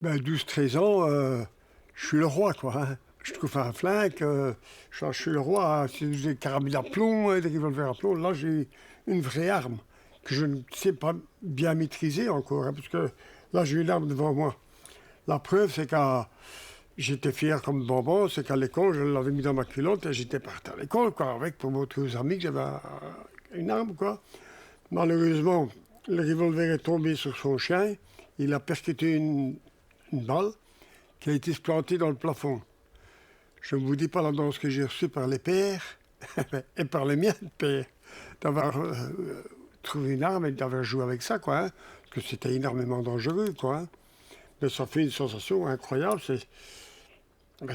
Ben, 12-13 ans, je suis le roi, quoi. Hein. Je trouve un flingue, je suis le roi. Hein. Si j'ai des carabines à plomb, des revolvers à plomb, là, j'ai une vraie arme que je ne sais pas bien maîtriser encore, hein, parce que là, j'ai une arme devant moi. La preuve, c'est que j'étais fier comme bonbon, c'est qu'à l'école, je l'avais mis dans ma culotte et j'étais parti à l'école, quoi, avec pour montrer aux amis que j'avais une arme, quoi. Malheureusement, le revolver est tombé sur son chien, il a percuté une balle qui a été plantée dans le plafond. Je ne vous dis pas la danse que j'ai reçue par les pères et par les miens de pères, d'avoir trouvé une arme et d'avoir joué avec ça, quoi, hein, parce que c'était énormément dangereux, quoi. Hein. Mais ça fait une sensation incroyable.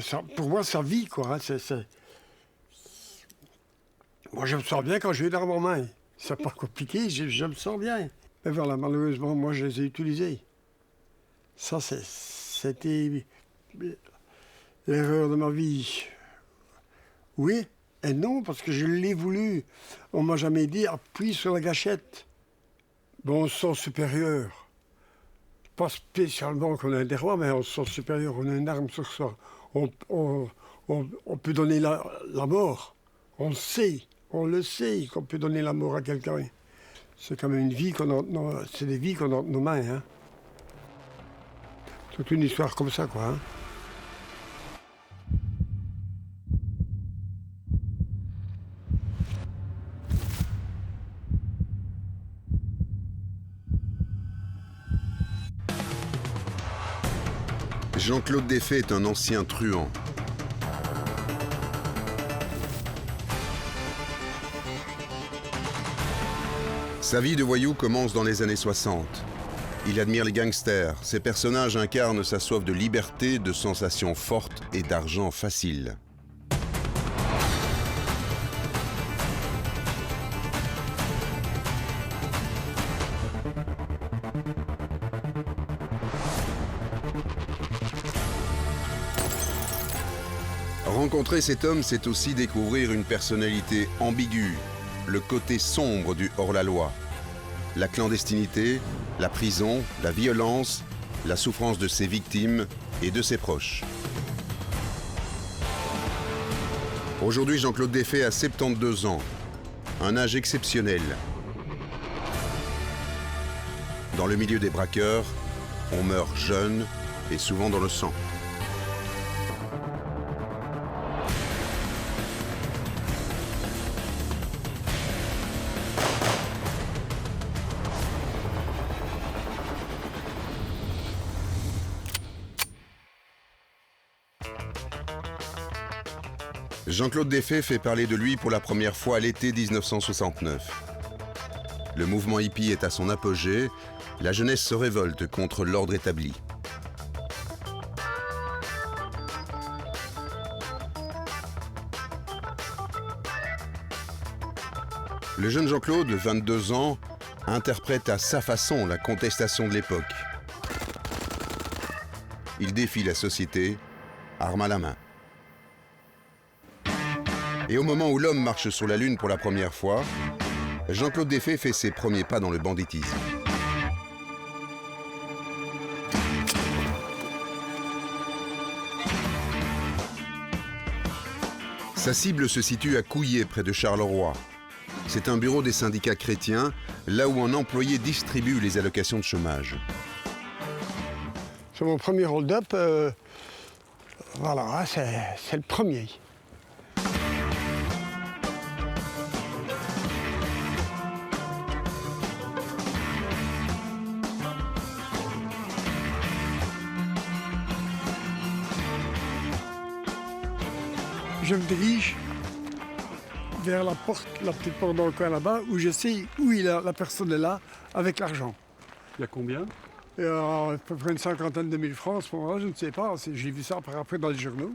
Ça, pour moi, ça vit, quoi. Hein, Moi, je me sens bien quand j'ai une arme en main. C'est pas compliqué, je me sens bien. Mais voilà, malheureusement, moi, je les ai utilisés. Ça, c'était l'erreur de ma vie. Oui et non, parce que je l'ai voulu. On m'a jamais dit appuie sur la gâchette. Bon, on se sent supérieur. Pas spécialement qu'on est des rois, mais on se sent supérieur. On a une arme sur soi. On peut donner la mort. On le sait qu'on peut donner la mort à quelqu'un. C'est quand même une vie c'est des vies qu'on a entre nos mains. Hein. C'est une histoire comme ça, quoi. Hein. Jean-Claude Desfaix est un ancien truand. Sa vie de voyou commence dans les années 60. Il admire les gangsters. Ces personnages incarnent sa soif de liberté, de sensations fortes et d'argent facile. Rencontrer cet homme, c'est aussi découvrir une personnalité ambiguë, le côté sombre du hors-la-loi. La clandestinité, la prison, la violence, la souffrance de ses victimes et de ses proches. Aujourd'hui, Jean-Claude Desfaix a 72 ans, un âge exceptionnel. Dans le milieu des braqueurs, on meurt jeune et souvent dans le sang. Jean-Claude Desfaix fait parler de lui pour la première fois à l'été 1969. Le mouvement hippie est à son apogée, la jeunesse se révolte contre l'ordre établi. Le jeune Jean-Claude, 22 ans, interprète à sa façon la contestation de l'époque. Il défie la société, arme à la main. Et au moment où l'homme marche sur la Lune pour la première fois, Jean-Claude Desfaix fait ses premiers pas dans le banditisme. Sa cible se situe à Couillé, près de Charleroi. C'est un bureau des syndicats chrétiens, là où un employé distribue les allocations de chômage. C'est mon premier hold-up. Voilà, c'est le premier. Je me dirige vers la porte, la petite porte dans le coin là-bas, où je sais où la personne est là, avec l'argent. Il y a combien? À peu près une cinquantaine de mille francs à ce moment-là, je ne sais pas. J'ai vu ça par après dans les journaux.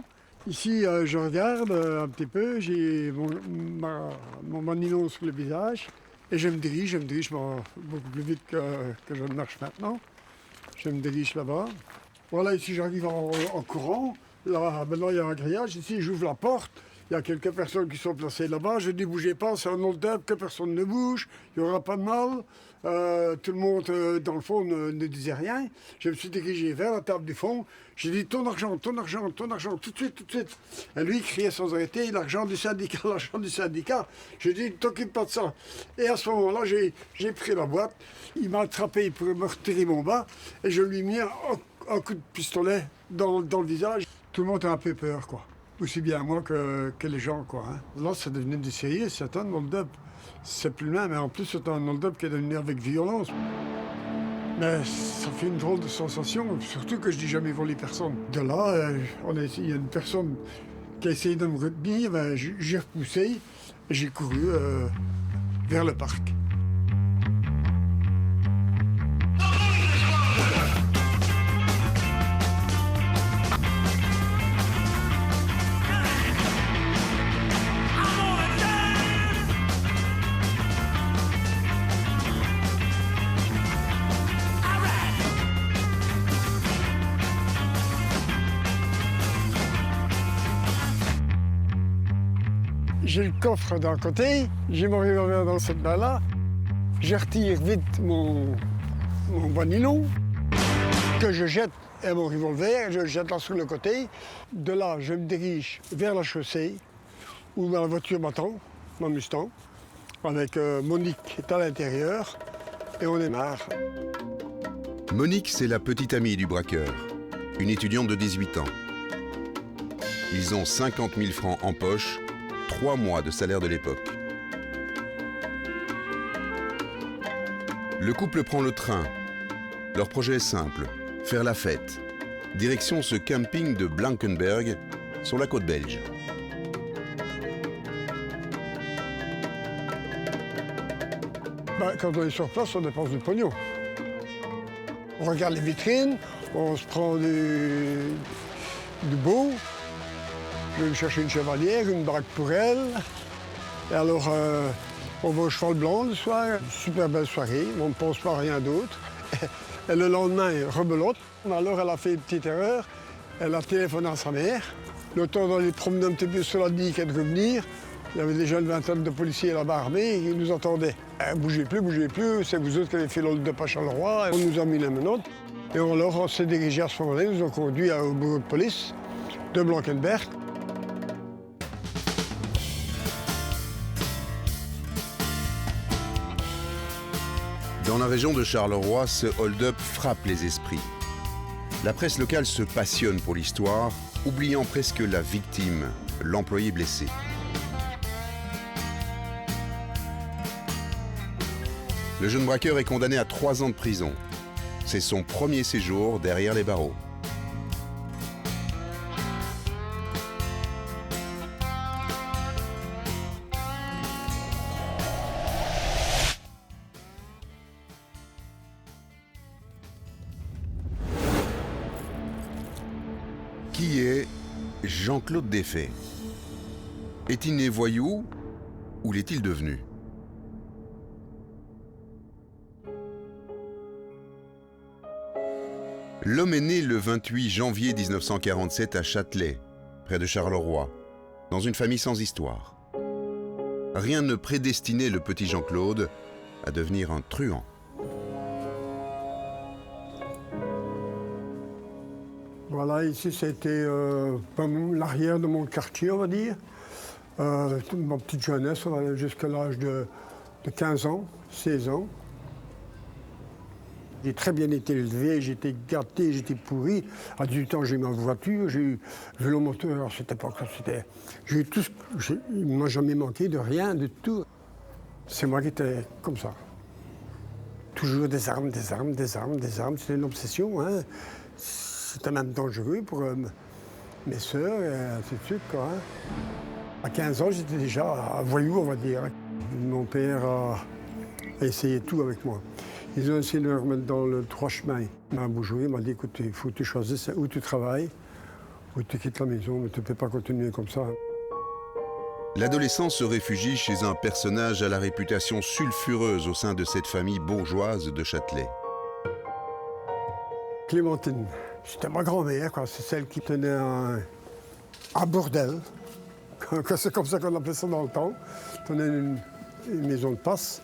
Ici, je regarde un petit peu, j'ai mon manillon sur le visage, et je me dirige beaucoup plus vite que je ne marche maintenant. Je me dirige là-bas. Voilà, ici j'arrive en courant. Là, maintenant, il y a un grillage. Ici, j'ouvre la porte. Il y a quelques personnes qui sont placées là-bas. Je dis, bougez pas, c'est un hold-up, que personne ne bouge, il n'y aura pas de mal. Tout le monde, dans le fond, ne disait rien. Je me suis dirigé vers la table du fond. J'ai dit, ton argent, ton argent, ton argent, tout de suite, tout de suite. Et lui, il criait sans arrêter, l'argent du syndicat, l'argent du syndicat. J'ai dit, ne t'occupe pas de ça. Et à ce moment-là, j'ai pris la boîte. Il m'a attrapé pour me retirer mon bas. Et je lui ai mis un coup de pistolet dans le visage. Tout le monde a un peu peur, quoi. Aussi bien moi que les gens, quoi. Là, c'est devenu du sérieux, c'est un hold-up. C'est plus le même, mais en plus, c'est un hold-up qui est devenu avec violence. Mais ça fait une drôle de sensation, surtout que je dis jamais volé personne. De là, il y a une personne qui a essayé de me retenir, ben, j'ai repoussé et j'ai couru vers le parc. J'ai le coffre d'un côté, j'ai mon revolver dans cette main-là. Je retire vite mon vanillon, que je jette et mon revolver, je le jette là sur le côté. De là, je me dirige vers la chaussée, où ma voiture m'attend, ma Mustang, avec Monique qui est à l'intérieur, et on démarre. Monique, c'est la petite amie du braqueur, une étudiante de 18 ans. Ils ont 50 000 francs en poche, 3 mois de salaire de l'époque. Le couple prend le train. Leur projet est simple, faire la fête. Direction ce camping de Blankenberg, sur la côte belge. Quand on est sur place, on dépense du pognon. On regarde les vitrines, on se prend du beau. Je vais me chercher une chevalière, une baraque pour elle. Et alors, on va au Cheval Blanc le soir. Super belle soirée, on ne pense pas à rien d'autre. Et le lendemain, rebelote. Alors, elle a fait une petite erreur. Elle a téléphoné à sa mère. Le temps d'aller promener un petit peu sur la digue et de revenir, il y avait déjà une vingtaine de policiers là-bas armés qui nous attendaient. Bougez plus, c'est vous autres qui avez fait l'ordre de pas Charleroi. On nous a mis les menottes. Et alors, on s'est dirigé à ce moment-là, ils nous ont conduits au bureau de police de Blankenberg. Dans la région de Charleroi, ce hold-up frappe les esprits. La presse locale se passionne pour l'histoire, oubliant presque la victime, l'employé blessé. Le jeune braqueur est condamné à 3 ans de prison. C'est son premier séjour derrière les barreaux. Qui est Jean-Claude Desfaits? Est-il né voyou ou l'est-il devenu? L'homme est né le 28 janvier 1947 à Châtelet, près de Charleroi, dans une famille sans histoire. Rien ne prédestinait le petit Jean-Claude à devenir un truand. Voilà, ici, c'était l'arrière de mon quartier, on va dire. Ma petite jeunesse, on va aller jusqu'à l'âge de 15 ans, 16 ans. J'ai très bien été élevé, j'étais gâté, j'étais pourri. À 18 ans, j'ai eu ma voiture, j'ai eu vélo moteur à cette époque-là. J'ai eu tout il ne m'a jamais manqué de rien, de tout. C'est moi qui étais comme ça. Toujours des armes, des armes, des armes, des armes. C'était une obsession, hein. C'était même dangereux pour mes sœurs et ainsi de suite, quoi. Hein. À 15 ans, j'étais déjà un voyou, on va dire. Mon père a essayé tout avec moi. Ils ont essayé de me remettre dans le droit chemin. Il m'a bougé, il m'a dit, écoute, il faut que tu choisisses où tu travailles, où tu quittes la maison, mais tu ne peux pas continuer comme ça. L'adolescent se réfugie chez un personnage à la réputation sulfureuse au sein de cette famille bourgeoise de Châtelet. Clémentine, c'était ma grand-mère, quoi. C'est celle qui tenait un bordel C'est comme ça qu'on appelait ça dans le temps. On a une maison de passe.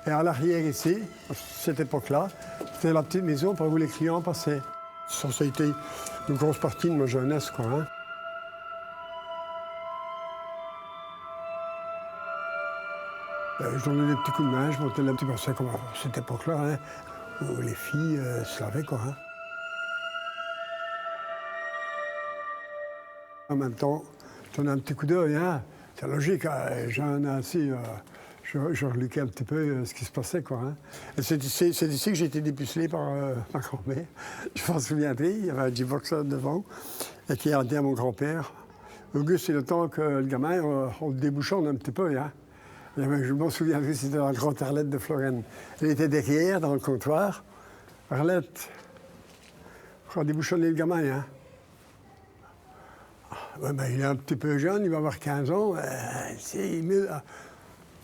Et à l'arrière ici, à cette époque-là, c'était la petite maison par où les clients passaient. Ça a été une grosse partie de ma jeunesse, quoi. Hein. Je donnais des petits coups de main, je montais un petit bassin comme à cette époque-là, hein, où les filles se lavaient, quoi. Hein. En même temps, je donnais un petit coup d'œil, hein. C'est logique, hein. J'en ai assis, je reluquais un petit peu ce qui se passait, quoi. Hein. C'est ici que j'ai été dépucelé par ma grand-mère. Je m'en souviendrai, il y avait un G-Boxer devant, et qui a dit à mon grand-père, Auguste, c'est le temps que le gamin, on le débouchonne un petit peu, hein. Je m'en souviendrai, c'était la grande Arlette de Florenne. Elle était derrière, dans le comptoir. Arlette, on va débouchonner le gamin, hein. Ouais, ben, il est un petit peu jeune, il va avoir 15 ans.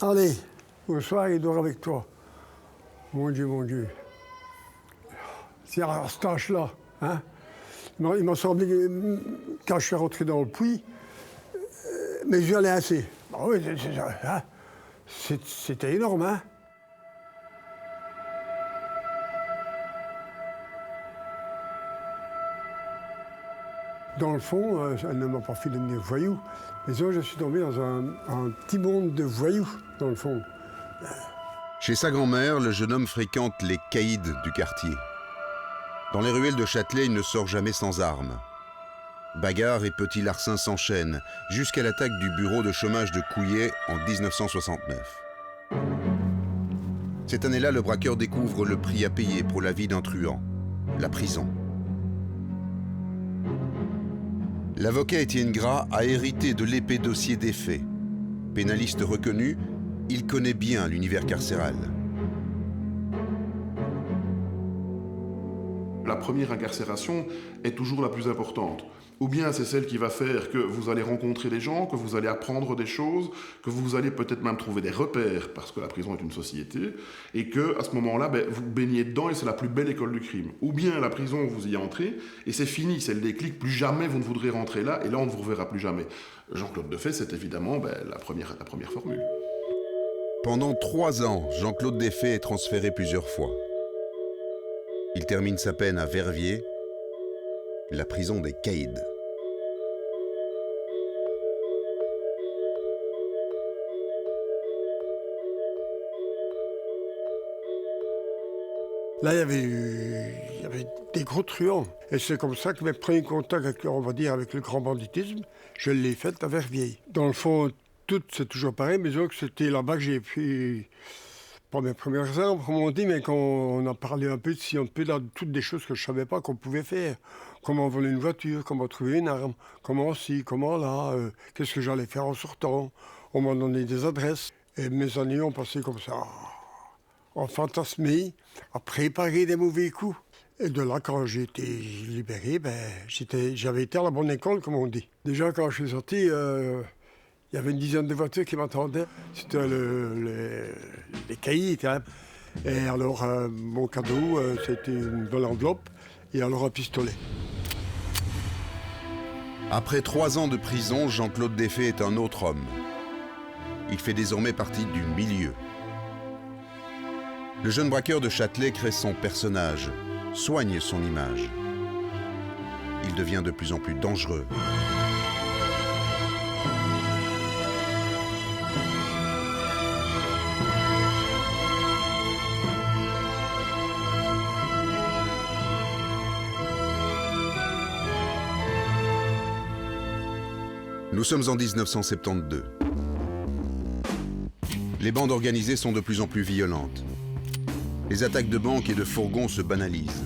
Allez, au soir, il dort avec toi. Mon Dieu, mon Dieu. C'est à cet âge-là, hein. Il m'a semblé que quand je suis rentré dans le puits, mes yeux allaient assez. Ben oui, c'est ça, hein. C'était énorme, hein. Dans le fond, elle ne m'a pas fait devenir voyou. Mais je suis tombé dans un petit monde de voyous, dans le fond. Chez sa grand-mère, le jeune homme fréquente les caïds du quartier. Dans les ruelles de Châtelet, il ne sort jamais sans armes. Bagarres et petits larcins s'enchaînent, jusqu'à l'attaque du bureau de chômage de Couillet en 1969. Cette année-là, le braqueur découvre le prix à payer pour la vie d'un truand, la prison. L'avocat Étienne Gras a hérité de l'épais dossier des faits. Pénaliste reconnu, il connaît bien l'univers carcéral. La première incarcération est toujours la plus importante. Ou bien c'est celle qui va faire que vous allez rencontrer des gens, que vous allez apprendre des choses, que vous allez peut-être même trouver des repères, parce que la prison est une société, et que à ce moment-là, vous baignez dedans et c'est la plus belle école du crime. Ou bien la prison, vous y entrez, et c'est fini, c'est le déclic, plus jamais vous ne voudrez rentrer là, et là on ne vous reverra plus jamais. Jean-Claude Defay, c'est évidemment la première formule. Pendant 3 ans, Jean-Claude Defay est transféré plusieurs fois. Il termine sa peine à Verviers, la prison des caïds. Là, il y avait des gros truands. Et c'est comme ça que mes premiers contacts avec, on va dire, avec le grand banditisme, je l'ai fait à Verviers. Dans le fond, tout, c'est toujours pareil, mais donc c'était là-bas que j'ai pu... Pas mes premières armes, comme on dit, mais quand on a parlé un peu de toutes des choses que je ne savais pas qu'on pouvait faire. Comment voler une voiture, comment trouver une arme, comment ci, comment là, qu'est-ce que j'allais faire en sortant. On m'a donné des adresses. Et mes années ont passé comme ça, en fantasmé, à préparer des mauvais coups. Et de là, quand j'ai été libéré, j'avais été à la bonne école, comme on dit. Déjà, quand je suis sorti... il y avait une dizaine de voitures qui m'attendaient. C'était les caïds. Hein. Et alors, mon cadeau, c'était une belle enveloppe et alors un pistolet. Après 3 ans de prison, Jean-Claude Defay est un autre homme. Il fait désormais partie du milieu. Le jeune braqueur de Châtelet crée son personnage, soigne son image. Il devient de plus en plus dangereux. Nous sommes en 1972. Les bandes organisées sont de plus en plus violentes. Les attaques de banques et de fourgons se banalisent.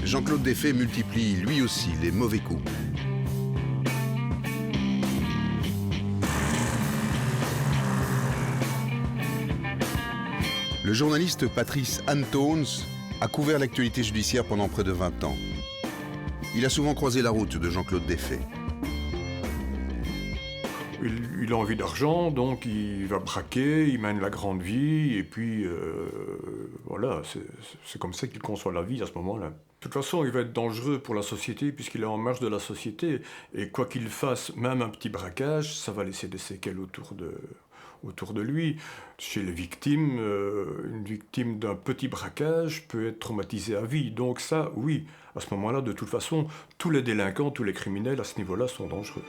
Jean-Claude Defay multiplie lui aussi les mauvais coups. Le journaliste Patrice Antoons a couvert l'actualité judiciaire pendant près de 20 ans. Il a souvent croisé la route de Jean-Claude Defay. Il a envie d'argent, donc il va braquer, il mène la grande vie, et puis voilà, c'est comme ça qu'il conçoit la vie à ce moment-là. De toute façon, il va être dangereux pour la société, puisqu'il est en marge de la société, et quoi qu'il fasse, même un petit braquage, ça va laisser des séquelles autour de lui. Chez les victimes, une victime d'un petit braquage peut être traumatisée à vie, donc ça, oui, à ce moment-là, de toute façon, tous les délinquants, tous les criminels à ce niveau-là sont dangereux.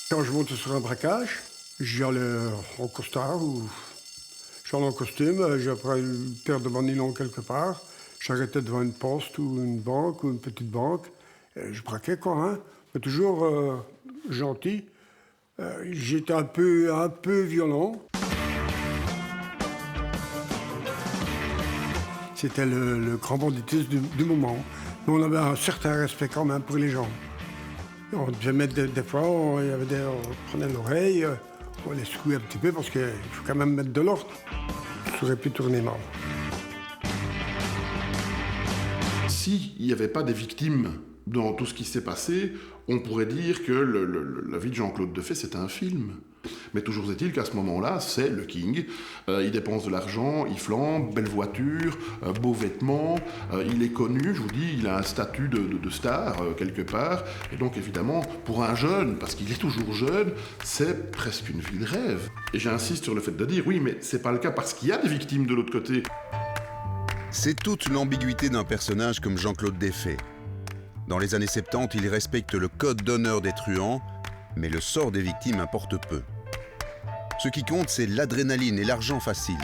Quand je monte sur un braquage, j'allais en costard ou j'allais en costume, je prends une paire de manilons quelque part, j'arrêtais devant une poste ou une banque ou une petite banque, et je braquais quoi, hein, mais toujours gentil. J'étais un peu violent. C'était le grand banditisme du moment. Mais on avait un certain respect quand même pour les gens. On devait mettre des fois, on prenait l'oreille, on les secouait un petit peu parce qu'il faut quand même mettre de l'ordre. Ça aurait pu tourner mal. S'il n'y avait pas des victimes dans tout ce qui s'est passé, on pourrait dire que la vie de Jean-Claude Defay, c'est un film. Mais toujours est-il qu'à ce moment-là, c'est le king. Il dépense de l'argent, il flambe, belle voiture, beaux vêtements. Il est connu, je vous dis, il a un statut de star quelque part. Et donc évidemment, pour un jeune, parce qu'il est toujours jeune, c'est presque une vie de rêve. Et j'insiste sur le fait de dire, oui, mais c'est pas le cas parce qu'il y a des victimes de l'autre côté. C'est toute l'ambiguïté d'un personnage comme Jean-Claude Defay. Dans les années 70, il respecte le code d'honneur des truands, mais le sort des victimes importe peu. Ce qui compte, c'est l'adrénaline et l'argent facile.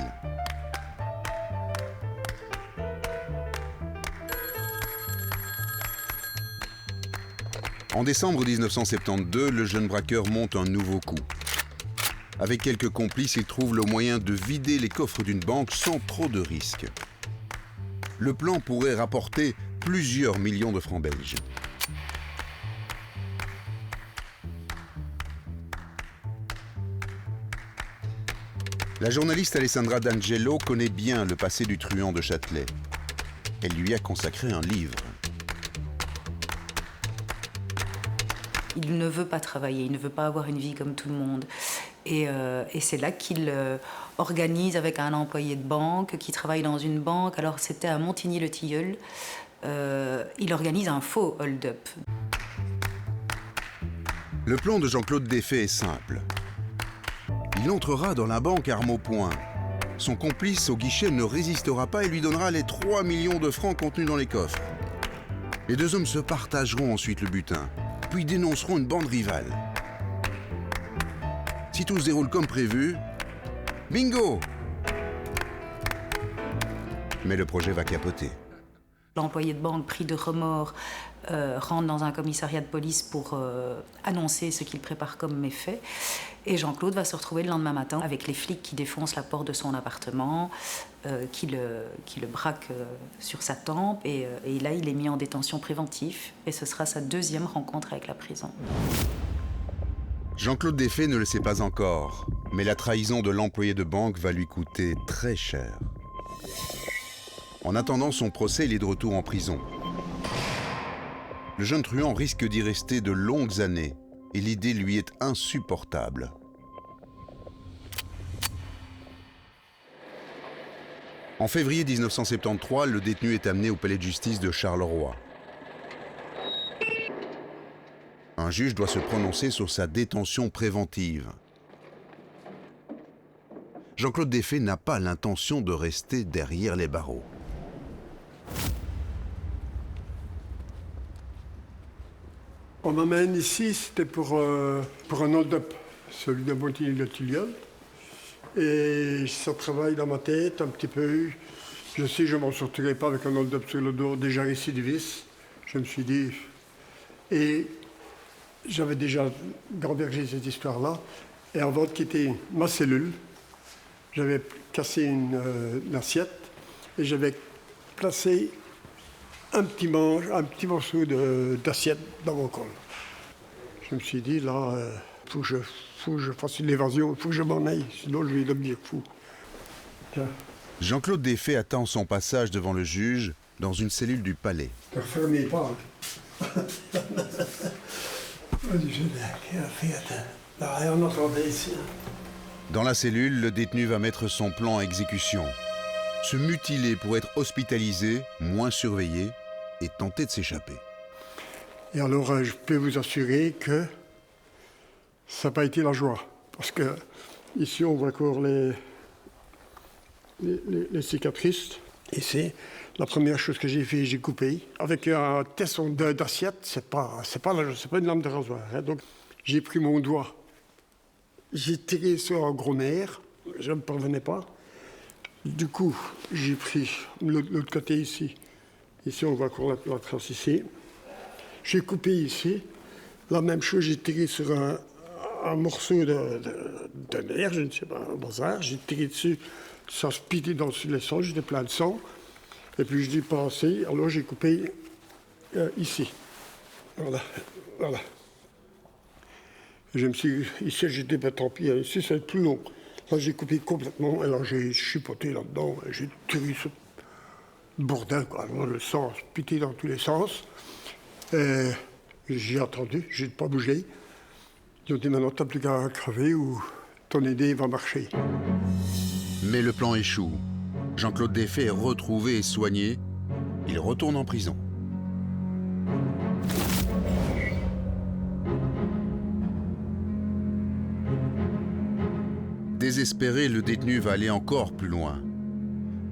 En décembre 1972, le jeune braqueur monte un nouveau coup. Avec quelques complices, il trouve le moyen de vider les coffres d'une banque sans trop de risques. Le plan pourrait rapporter plusieurs millions de francs belges. La journaliste Alessandra D'Angelo connaît bien le passé du truand de Châtelet. Elle lui a consacré un livre. Il ne veut pas travailler, il ne veut pas avoir une vie comme tout le monde. Et c'est là qu'il organise avec un employé de banque qui travaille dans une banque. Alors c'était à Montigny-le-Tilleul. Il organise un faux hold-up. Le plan de Jean-Claude Defay est simple. Il entrera dans la banque arme au poing. Son complice au guichet ne résistera pas et lui donnera les 3 millions de francs contenus dans les coffres. Les deux hommes se partageront ensuite le butin, puis dénonceront une bande rivale. Si tout se déroule comme prévu, bingo! Mais le projet va capoter. L'employé de banque, pris de remords, rentre dans un commissariat de police pour annoncer ce qu'il prépare comme méfait. Et Jean-Claude va se retrouver le lendemain matin avec les flics qui défoncent la porte de son appartement, qui le braquent sur sa tempe. Et là, il est mis en détention préventive. Et ce sera sa deuxième rencontre avec la prison. Jean-Claude Defay ne le sait pas encore, mais la trahison de l'employé de banque va lui coûter très cher. En attendant son procès, il est de retour en prison. Le jeune truand risque d'y rester de longues années et l'idée lui est insupportable. En février 1973, le détenu est amené au palais de justice de Charleroi. Un juge doit se prononcer sur sa détention préventive. Jean-Claude Defay n'a pas l'intention de rester derrière les barreaux. On m'amène ici, c'était pour un hold-up, celui de Montigny-le-Tilleul. Et ça travaille dans ma tête un petit peu. Je sais que je ne m'en sortirai pas avec un hold-up sur le dos, déjà récidiviste. Je me suis dit... Et j'avais déjà gambergé cette histoire-là. Et avant de quitter ma cellule, j'avais cassé une assiette et j'avais placé un petit morceau d'assiette dans mon col. Je me suis dit, là, faut que je fasse une évasion, il faut que je m'en aille, sinon je vais devenir fou. Tiens. Jean-Claude Desfaix attend son passage devant le juge dans une cellule du palais. Ne fermez pas. On entendait ici. Dans la cellule, le détenu va mettre son plan à exécution. Se mutiler pour être hospitalisé, moins surveillé, et tenter de s'échapper. Et alors, je peux vous assurer que ça n'a pas été la joie. Parce que ici, on voit encore les cicatrices. Et c'est la première chose que j'ai fait, j'ai coupé. Avec un tesson d'assiette, c'est pas une lame de rasoir. Hein. Donc, j'ai pris mon doigt, j'ai tiré sur un gros nerf, je ne parvenais pas. Du coup, j'ai pris l'autre côté ici. Ici, on voit encore la trace ici. J'ai coupé ici. La même chose, j'ai tiré sur un morceau de nerf, je ne sais pas, un bazar. J'ai tiré dessus, ça se pitait dans le sang, j'étais plein de sang. Et puis je dis passer, alors j'ai coupé ici. Voilà. Et je me suis ici, j'étais pas tant pis, ici c'est plus long. Là, j'ai coupé complètement, et là, j'ai chipoté là-dedans, et j'ai tiré ce bordel, quoi. Alors, le sang se pitait dans tous les sens. Et j'ai attendu, j'ai pas bougé. Ils ont dit, maintenant, t'as plus qu'à crever ou ton idée va marcher. Mais le plan échoue. Jean-Claude Desfaix est retrouvé et soigné. Il retourne en prison. Désespéré, le détenu va aller encore plus loin.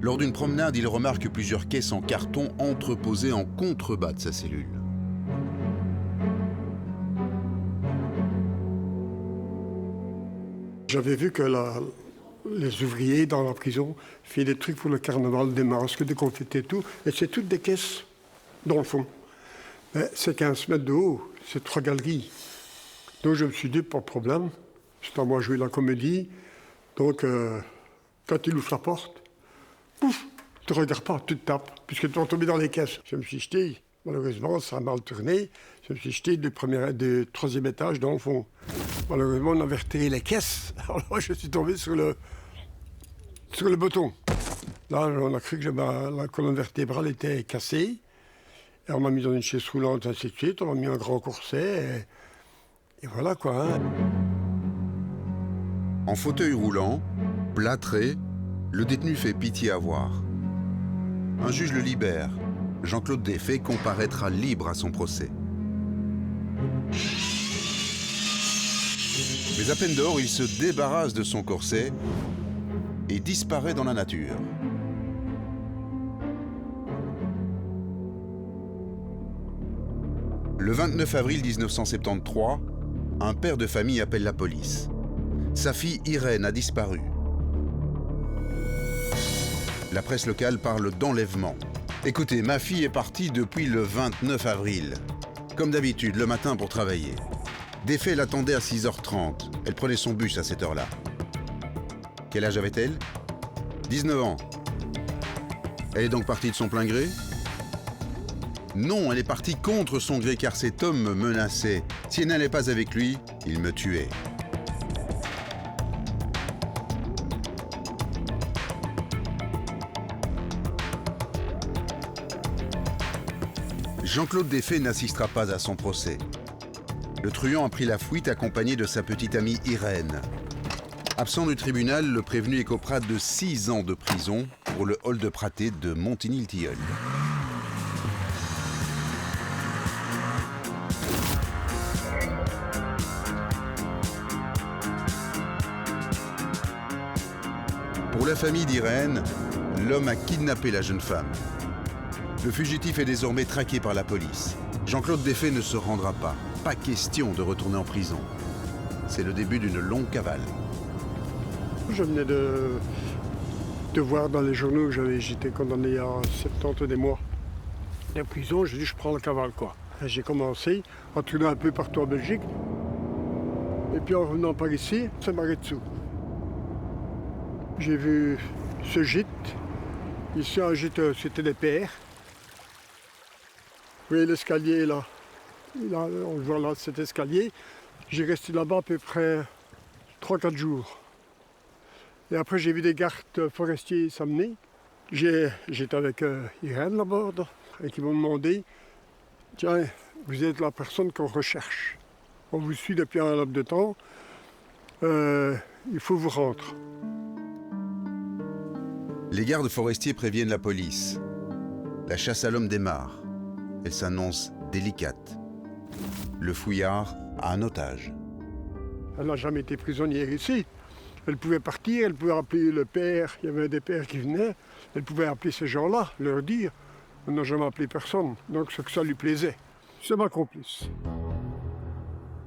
Lors d'une promenade, il remarque plusieurs caisses en carton entreposées en contrebas de sa cellule. J'avais vu que les ouvriers dans la prison faisaient des trucs pour le carnaval, des masques, des confettis et tout, et c'est toutes des caisses dans le fond. Mais c'est 15 mètres de haut, c'est 3 galeries. Donc je me suis dit, pas de problème, c'est pas moi jouer la comédie. Donc quand il ouvre la porte, pouf, tu ne regardes pas, tu te tapes, puisque tu vas tomber dans les caisses. Je me suis jeté, malheureusement ça a mal tourné, je me suis jeté du 3e étage dans le fond. Malheureusement, on avait retiré les caisses. Alors je suis tombé sur le bouton. Là, on a cru que la colonne vertébrale était cassée. Et on m'a mis dans une chaise roulante, ainsi de suite. On m'a mis un grand corset. Et voilà, quoi. Hein. En fauteuil roulant, plâtré, le détenu fait pitié à voir. Un juge le libère. Jean-Claude Desfaix comparaîtra libre à son procès. Mais à peine dehors, il se débarrasse de son corset et disparaît dans la nature. Le 29 avril 1973, un père de famille appelle la police. Sa fille Irène a disparu. La presse locale parle d'enlèvement. Écoutez, ma fille est partie depuis le 29 avril. Comme d'habitude, le matin pour travailler. Desfaix l'attendait à 6h30. Elle prenait son bus à cette heure-là. Quel âge avait-elle ? 19 ans. Elle est donc partie de son plein gré ? Non, elle est partie contre son gré car cet homme me menaçait. Si elle n'allait pas avec lui, il me tuait. Jean-Claude Desfaix n'assistera pas à son procès. Le truand a pris la fuite accompagné de sa petite amie Irène. Absent du tribunal, le prévenu écopera de 6 ans de prison pour le hall de Praté de Montigny-le-Tilleul. Pour la famille d'Irène, l'homme a kidnappé la jeune femme. Le fugitif est désormais traqué par la police. Jean-Claude Desfaix ne se rendra pas. Pas question de retourner en prison. C'est le début d'une longue cavale. Je venais de voir dans les journaux que j'étais condamné à 70 des mois de prison. J'ai dit, je prends la cavale, quoi. J'ai commencé à tourner un peu partout en Belgique. Et puis en revenant par ici, ça m'arrête dessous. J'ai vu ce gîte. Ici, un gîte, c'était des pères. Vous voyez l'escalier là, là, on voit là cet escalier. J'ai resté là-bas à peu près 3-4 jours. Et après j'ai vu des gardes forestiers s'amener. J'étais avec Irène là-bas et qui m'ont demandé, tiens, vous êtes la personne qu'on recherche. On vous suit depuis un laps de temps. Il faut vous rendre. Les gardes forestiers préviennent la police. La chasse à l'homme démarre. Elle s'annonce délicate. Le fouillard a un otage. Elle n'a jamais été prisonnière ici. Elle pouvait partir, elle pouvait appeler le père. Il y avait des pères qui venaient. Elle pouvait appeler ces gens-là, leur dire. Elle n'a jamais appelé personne. Donc c'est que ça lui plaisait. C'est ma complice.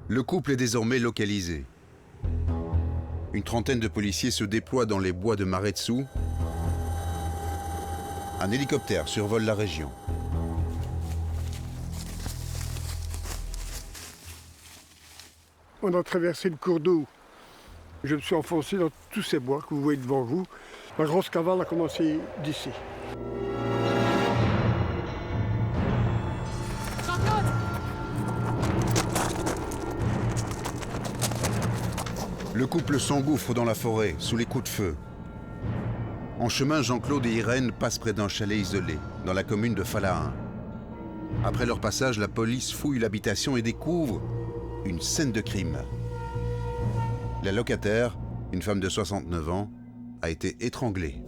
Le couple est désormais localisé. Une trentaine de policiers se déploient dans les bois de Maretsu. Un hélicoptère survole la région. On a traversé le cours d'eau. Je me suis enfoncé dans tous ces bois que vous voyez devant vous. La grosse cavale a commencé d'ici. Le couple s'engouffre dans la forêt, sous les coups de feu. En chemin, Jean-Claude et Irène passent près d'un chalet isolé, dans la commune de Falahin. Après leur passage, la police fouille l'habitation et découvre une scène de crime. La locataire, une femme de 69 ans, a été étranglée.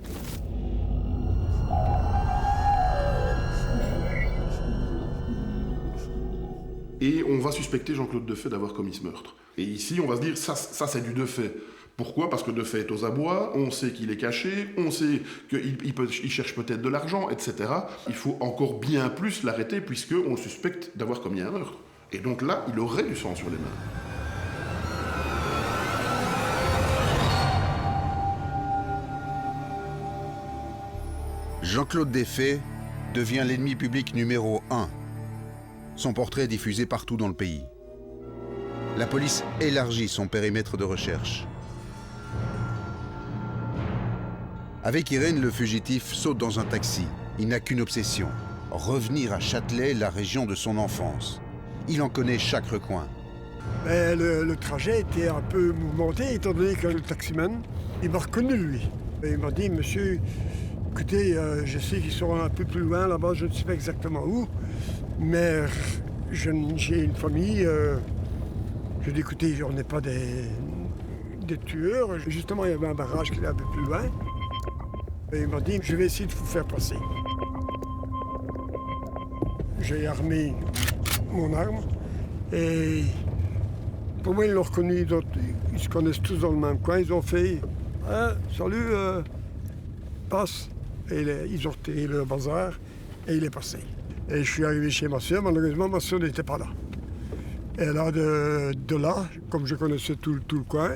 Et on va suspecter Jean-Claude Defay d'avoir commis ce meurtre. Et ici, on va se dire, ça c'est du Defay. Pourquoi? Parce que Defay est aux abois, on sait qu'il est caché, on sait qu'il cherche peut-être de l'argent, etc. Il faut encore bien plus l'arrêter, puisqu'on le suspecte d'avoir commis un meurtre. Et donc là, il aurait du sang sur les mains. Jean-Claude Defay devient l'ennemi public numéro 1. Son portrait est diffusé partout dans le pays. La police élargit son périmètre de recherche. Avec Irène, le fugitif saute dans un taxi. Il n'a qu'une obsession, revenir à Châtelet, la région de son enfance. Il en connaît chaque recoin. Mais le trajet était un peu mouvementé, étant donné que le taximan, il m'a reconnu, lui. Et il m'a dit, monsieur, écoutez, je sais qu'ils sont un peu plus loin là-bas, je ne sais pas exactement où, mais j'ai une famille. Je lui ai dit, écoutez, on n'est pas des tueurs. Justement, il y avait un barrage qui était un peu plus loin. Et il m'a dit, je vais essayer de vous faire passer. J'ai armé mon arme et pour moi, ils l'ont reconnu. Ils se connaissent tous dans le même coin. Ils ont fait salut, passe. Et ils ont retiré le bazar et il est passé. Et je suis arrivé chez ma soeur. Malheureusement, ma soeur n'était pas là. Et là, de là, comme je connaissais tout le coin,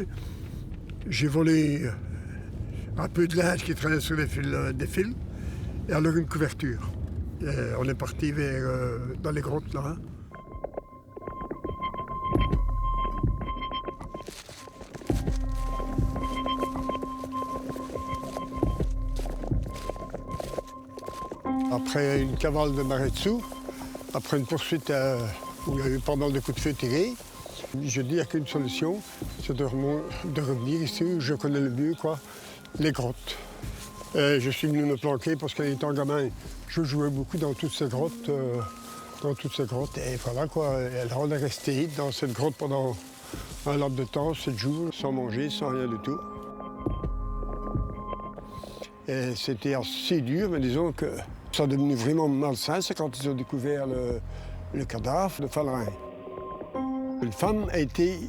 j'ai volé un peu de linge qui traînait sur des fils et alors une couverture. Et on est parti dans les grottes là. Après une cavale de Maretsu, après une poursuite où il y a eu pas mal de coups de feu tirés, je dis qu'il n'y a qu'une solution, c'est de revenir ici où je connais le mieux, quoi, les grottes. Et je suis venu me planquer parce qu'en étant gamin, je jouais beaucoup dans toutes ces grottes. Et voilà quoi. Et là, on est resté dans cette grotte pendant un laps de temps, 7 jours, sans manger, sans rien du tout. Et c'était assez dur, mais disons que ça a devenu vraiment malsain, c'est quand ils ont découvert le cadavre de Falahin. Une femme a été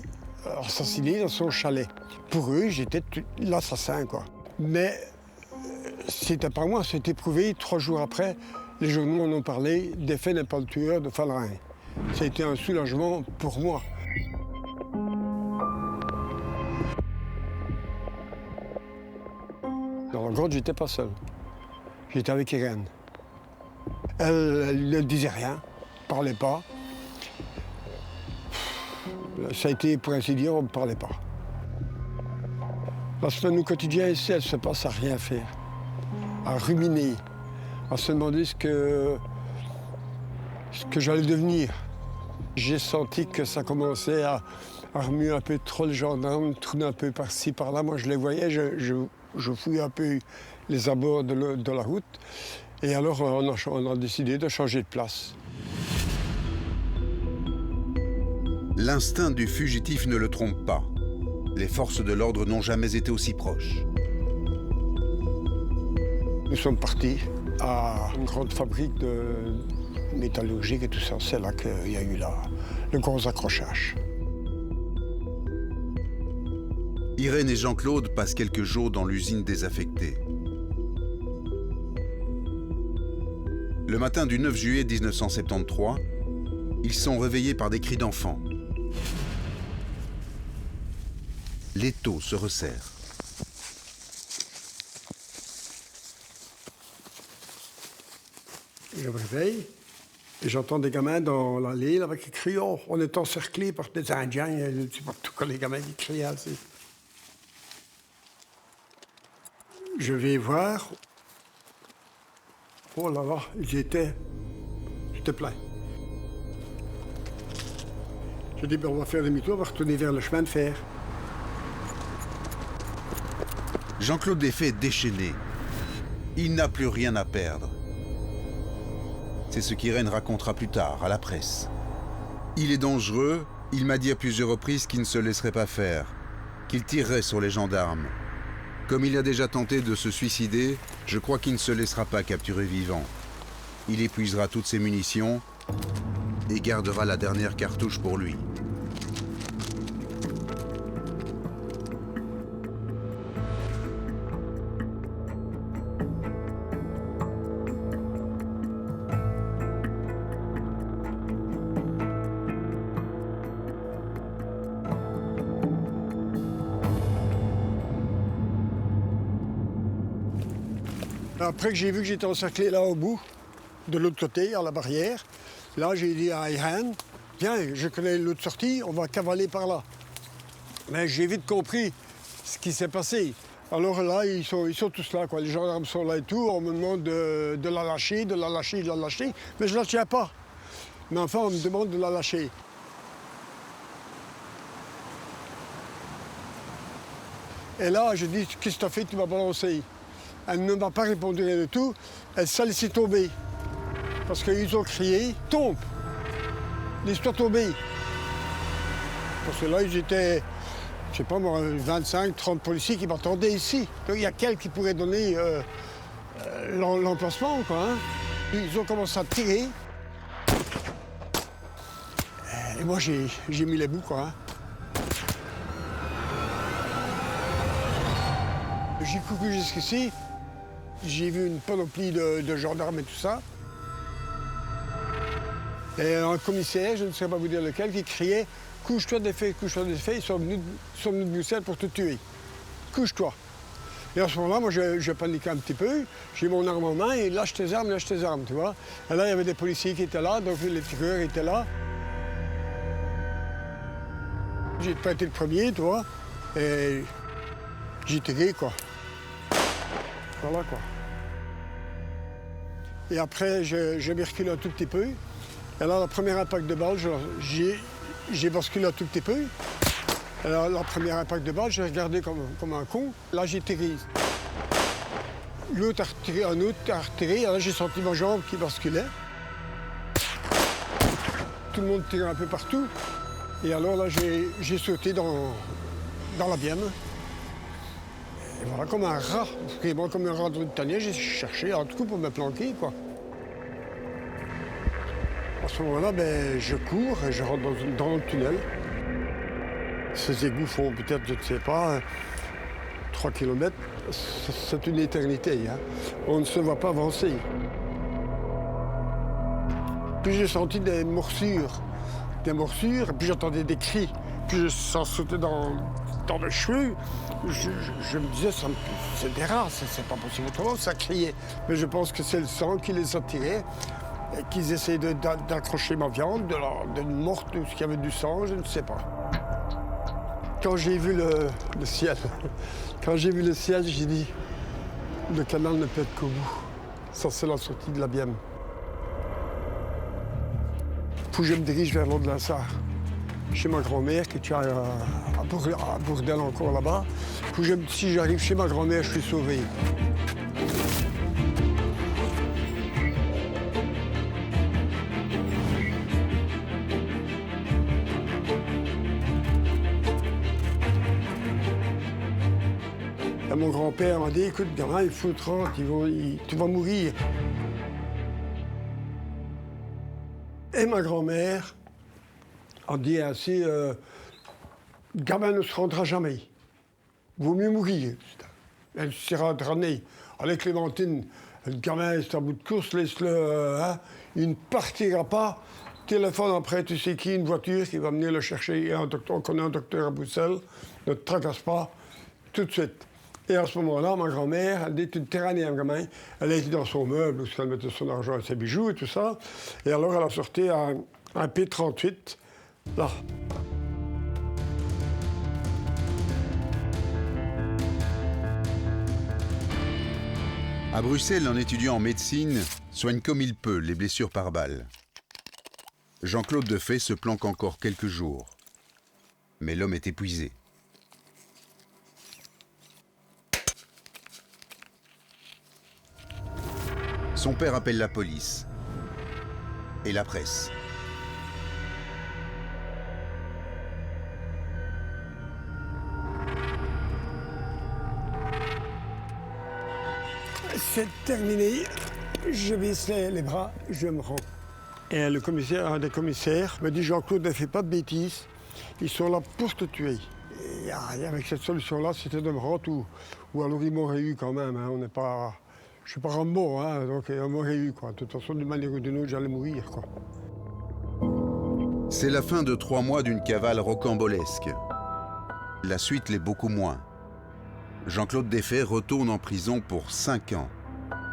assassinée dans son chalet. Pour eux, j'étais l'assassin, quoi. Mais c'était pas moi, c'était prouvé 3 jours après. Les journaux en ont parlé, Defay n'est pas le tueur de Falahin. Ça a été un soulagement pour moi. Dans la grotte, j'étais pas seul. J'étais avec Irène. Elle ne disait rien, parlait pas. Ça a été, pour ainsi dire, on ne parlait pas. La semaine au quotidien ici, elle se passe à rien faire, à ruminer, à se demander ce ce que j'allais devenir. J'ai senti que ça commençait à remuer un peu trop le gendarme, tourner un peu par-ci, par-là. Moi, je les voyais, je fouillais un peu les abords de la route. Et alors, on a décidé de changer de place. L'instinct du fugitif ne le trompe pas. Les forces de l'ordre n'ont jamais été aussi proches. Nous sommes partis à une grande fabrique de métallurgique et tout ça. C'est là qu'il y a eu le gros accrochage. Irène et Jean-Claude passent quelques jours dans l'usine désaffectée. Le matin du 9 juillet 1973, ils sont réveillés par des cris d'enfants. L'étau se resserre. Je me réveille et j'entends des gamins dans l'allée avec qui crient « Oh, on est encerclés par des Indiens ». Je ne sais pas tout les gamins qui crient ainsi. Je vais voir. Oh là là, j'étais plein. Je dis, ben, on va faire demi-tour, on va retourner vers le chemin de fer. Jean-Claude Desfaix est déchaîné. Il n'a plus rien à perdre. C'est ce qu'Irène racontera plus tard, à la presse. Il est dangereux, il m'a dit à plusieurs reprises qu'il ne se laisserait pas faire, qu'il tirerait sur les gendarmes. Comme il a déjà tenté de se suicider, je crois qu'il ne se laissera pas capturer vivant. Il épuisera toutes ses munitions et gardera la dernière cartouche pour lui. Après que j'ai vu que j'étais encerclé là au bout, de l'autre côté, à la barrière, là j'ai dit à Irène, viens, je connais l'autre sortie, on va cavaler par là. Mais j'ai vite compris ce qui s'est passé. Alors là, ils sont tous là, quoi. Les gendarmes sont là et tout, on me demande de la lâcher, de la lâcher, mais je ne la tiens pas. Mais enfin, on me demande de la lâcher. Et là, je dis, qu'est-ce que tu as fait, tu m'as balancé. Elle ne m'a pas répondu rien du tout. Elle s'est laissée tomber. Parce qu'ils ont crié, tombe. Laisse-toi tomber. Parce que là, ils étaient, je sais pas moi, 25, 30 policiers qui m'attendaient ici. Donc il y a quelqu'un qui pourrait donner l'emplacement, quoi. Hein. Ils ont commencé à tirer. Et moi, j'ai mis les bouts, quoi. Hein. J'ai couru jusqu'ici. J'ai vu une panoplie de gendarmes et tout ça. Et un commissaire, je ne sais pas vous dire lequel, qui criait « Couche-toi des faits, couche-toi des faits, ils sont venus de Bruxelles pour te tuer. Couche-toi ». Et à ce moment-là, moi, je paniquais un petit peu. J'ai mon arme en main et lâche tes armes, tu vois. Et là, il y avait des policiers qui étaient là, donc les tireurs étaient là. J'ai pas été le premier, tu vois. Et j'ai tiré, quoi. Voilà, quoi. Et après, je m'ai reculé un tout petit peu. Et là, le premier impact de balle, j'ai basculé un tout petit peu. Et là, le premier impact de balle, j'ai regardé comme un con. Là, j'ai tiré. L'autre a retiré, un autre a retiré. Et là, j'ai senti ma jambe qui basculait. Tout le monde tirait un peu partout. Et alors, là, j'ai sauté dans la bième. Et voilà, comme un rat, vraiment comme un rat de tanière, j'ai cherché un trou pour me planquer, quoi. À ce moment-là, ben, je cours et je rentre dans le tunnel. Ces égouts font peut-être, je ne sais pas, 3 km. C'est une éternité, hein. On ne se voit pas avancer. Puis j'ai senti des morsures, et puis j'entendais des cris. Puis ça sautait dans le cheveu. Je me disais, c'est des rats, c'est pas possible autrement, ça criait. Mais je pense que c'est le sang qui les attirait, et qu'ils essayaient d'accrocher ma viande, de me mordre tout ce qu'il y avait du sang, je ne sais pas. Quand j'ai vu le ciel, j'ai dit, le canal ne peut être qu'au bout. Ça, c'est la sortie de la Bième. Puis je me dirige vers l'eau de la Sarre, chez ma grand-mère, qui est à Bourdelle encore là-bas. Puis si j'arrive chez ma grand-mère, je suis sauvé. Mon grand-père m'a dit, écoute, gamin, il faut 30, tu vas mourir. Et ma grand-mère a dit ainsi, le gamin ne se rendra jamais. Vaut mieux mourir. Elle s'est ramenée. Allez, Clémentine, le gamin est à bout de course, laisse-le, il ne partira pas. Téléphone après, tu sais qui, une voiture qui va venir le chercher. Et on connaît un docteur à Bruxelles, ne te tracasse pas, tout de suite. Et à ce moment-là, ma grand-mère, elle était une tyrannie, un gamin. Elle était dans son meuble, où elle mettait son argent et ses bijoux et tout ça. Et alors, elle a sorti un P38, là. À Bruxelles, un étudiant en médecine soigne comme il peut les blessures par balle. Jean-Claude Defay se planque encore quelques jours. Mais l'homme est épuisé. Son père appelle la police et la presse. C'est terminé. Je baisse les bras, je me rends. Et le commissaire, un des commissaires me dit, Jean-Claude, ne fais pas de bêtises. Ils sont là pour te tuer. Et avec cette solution-là, c'était de me rendre ou alors ils m'auraient eu quand même. Hein. On n'est pas... Je suis pas Rambo, hein, donc on m'aurait eu, quoi. De toute façon, d'une manière ou d'une autre, j'allais mourir, quoi. C'est la fin de 3 mois d'une cavale rocambolesque. La suite l'est beaucoup moins. Jean-Claude Defay retourne en prison pour 5 ans.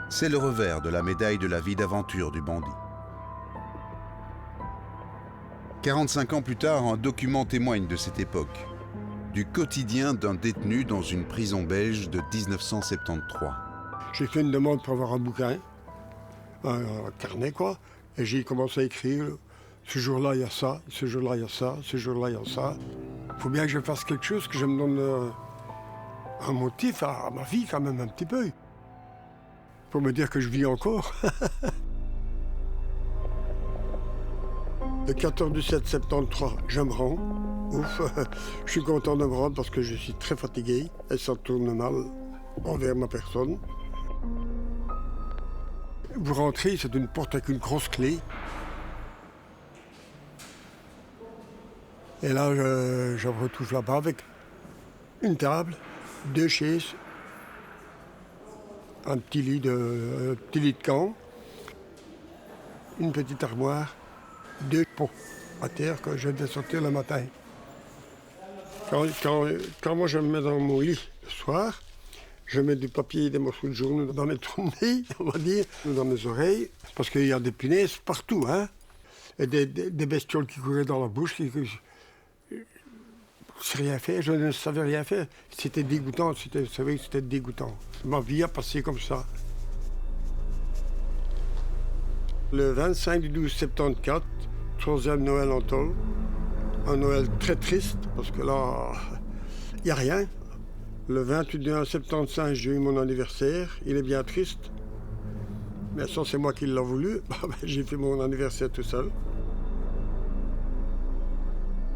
C'est le revers de la médaille de la vie d'aventure du bandit. 45 ans plus tard, un document témoigne de cette époque. Du quotidien d'un détenu dans une prison belge de 1973. J'ai fait une demande pour avoir un bouquin, un carnet, quoi, et j'ai commencé à écrire. Ce jour-là, il y a ça, ce jour-là, il y a ça, ce jour-là, il y a ça. Il faut bien que je fasse quelque chose, que je me donne un motif à ma vie, quand même, un petit peu. Pour me dire que je vis encore. Le 14 du 7 73, je me rends. Ouf, je suis content de me rendre parce que je suis très fatigué et ça tourne mal envers ma personne. Vous rentrez, c'est une porte avec une grosse clé. Et là, je me retrouve là-bas avec une table, 2 chaises, un petit lit de camp, une petite armoire, 2 pots à terre que je devais sortir le matin. Quand moi je me mets dans mon lit le soir, je mets du papier et des morceaux de journaux dans mes trous de nez, on va dire, dans mes oreilles, parce qu'il y a des punaises partout, hein, et des bestioles qui couraient dans la bouche. Je ne rien fait, je ne savais rien faire. C'était dégoûtant, vous savez, c'était dégoûtant. Ma vie a passé comme ça. Le 25 du 12 74, 3e Noël en tôle. Un Noël très triste, parce que là, il n'y a rien. Le 28 juin 75, j'ai eu mon anniversaire. Il est bien triste. Mais ça, c'est moi qui l'ai voulu. J'ai fait mon anniversaire tout seul.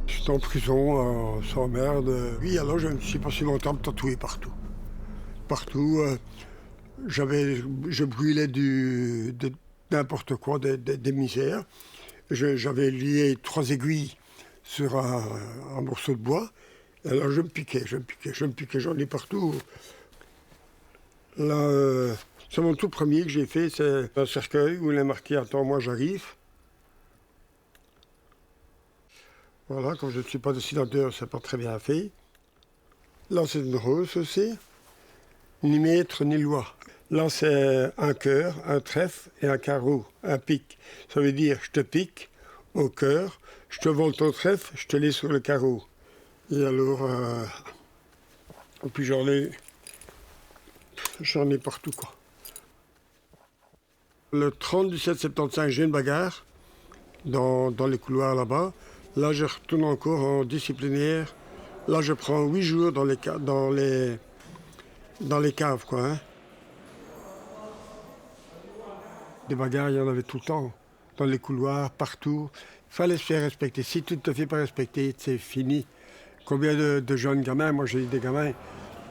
J'étais en prison, sans merde. Oui, alors je me suis passé mon temps tatoué partout. Partout. Je brûlais de n'importe quoi, des misères. J'avais lié 3 aiguilles sur un morceau de bois. Alors je me piquais, j'en ai partout. Là, c'est mon tout premier que j'ai fait, c'est un cercueil où il est marqué « Attends, moi j'arrive ». Voilà, comme je ne suis pas dessinateur, c'est pas très bien fait. Là, c'est une rose aussi. Ni maître, ni loi. Là, c'est un cœur, un trèfle et un carreau, un pic. Ça veut dire, je te pique au cœur, je te vole ton trèfle, je te laisse sur le carreau. Et alors, et puis j'en ai partout, quoi. Le 30 du 7 75, j'ai une bagarre dans les couloirs là-bas. Là, je retourne encore en disciplinaire. Là, je prends 8 jours dans les caves, quoi. Hein. Des bagarres, il y en avait tout le temps. Dans les couloirs, partout. Il fallait se faire respecter. Si tu ne te fais pas respecter, c'est fini. Combien de jeunes gamins, moi j'ai des gamins